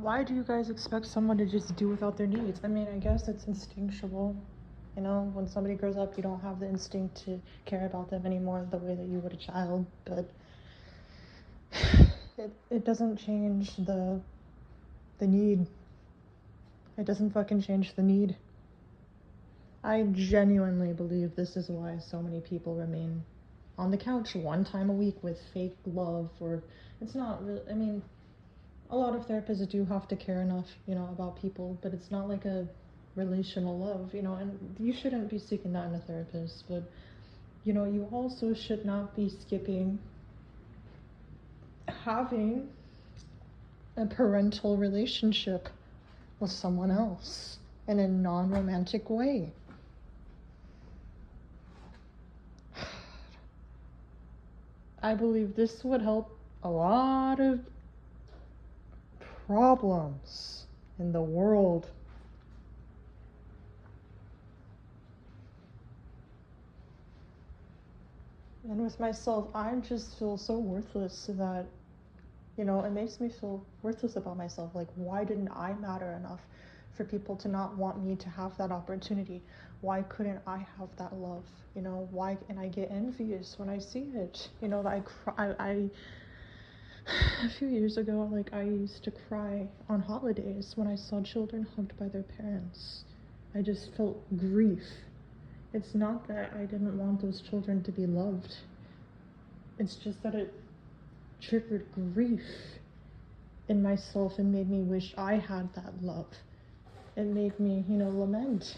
why do you guys expect someone to just do without their needs? I mean, I guess it's instinctual. You know, when somebody grows up, you don't have the instinct to care about them anymore the way that you would a child, but it doesn't change the need. It doesn't fucking change the need. I genuinely believe this is why so many people remain on the couch one time a week with fake love, or it's not really, I mean, a lot of therapists do have to care enough, you know, about people, but it's not like a relational love, you know, and you shouldn't be seeking that in a therapist, but, you know, you also should not be skipping having a parental relationship with someone else in a non-romantic way. I believe this would help a lot of problems in the world. And with myself, I just feel so worthless that, you know, it makes me feel worthless about myself. Like, why didn't I matter enough for people to not want me to have that opportunity? Why couldn't I have that love? You know, why? And I get envious when I see it. You know, I a few years ago, like, I used to cry on holidays when I saw children hugged by their parents. I just felt grief. It's not that I didn't want those children to be loved. It's just that it triggered grief in myself and made me wish I had that love. It made me, you know, lament.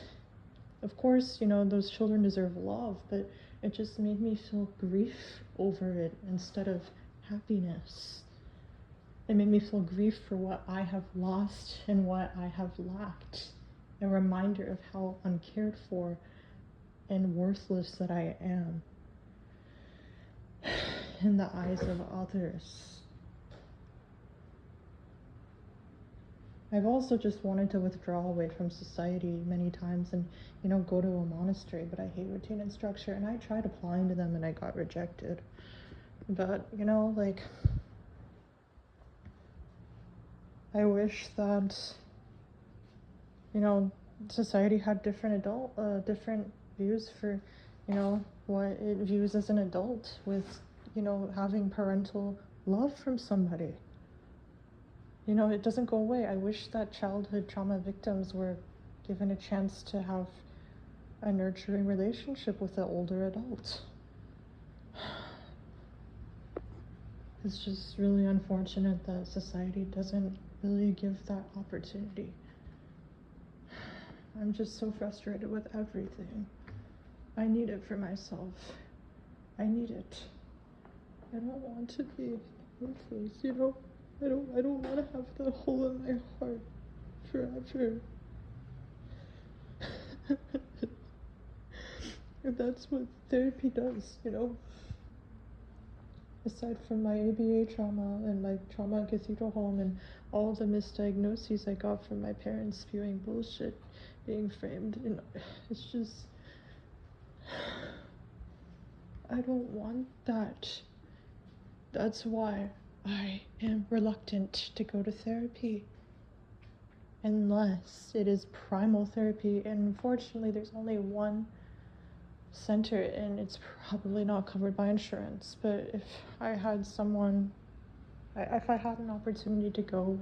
Of course, you know, those children deserve love, but it just made me feel grief over it instead of happiness. It made me feel grief for what I have lost and what I have lacked. A reminder of how uncared for and worthless that I am in the eyes of others. I've also just wanted to withdraw away from society many times and, you know, go to a monastery, but I hate routine and structure, and I tried applying to them and I got rejected. But, you know, like, I wish that, you know, society had different different views for, you know, what it views as an adult with, you know, having parental love from somebody. You know, it doesn't go away. I wish that childhood trauma victims were given a chance to have a nurturing relationship with an older adult. It's just really unfortunate that society doesn't really give that opportunity. I'm just so frustrated with everything. I need it for myself. I need it. I don't want to be worthless, you know? I don't want to have the hole in my heart forever. And that's what therapy does, you know? Aside from my ABA trauma and my trauma in Cathedral Home and all the misdiagnoses I got from my parents spewing bullshit being framed, you know, it's just, I don't want that. That's why I am reluctant to go to therapy. Unless it is primal therapy, and unfortunately there's only one center and it's probably not covered by insurance. But if I had someone, if I had an opportunity to go,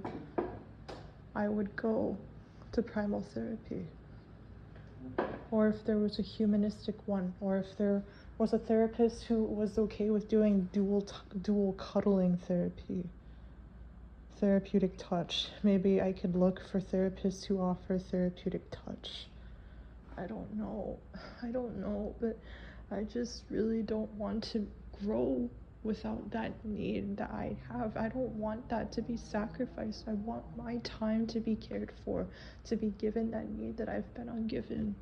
I would go to primal therapy. Or if there was a humanistic one, or if there was a therapist who was okay with doing dual cuddling therapy, therapeutic touch. Maybe I could look for therapists who offer therapeutic touch. I don't know, but I just really don't want to grow without that need that I have. I don't want that to be sacrificed. I want my time to be cared for, to be given that need that I've been ungiven.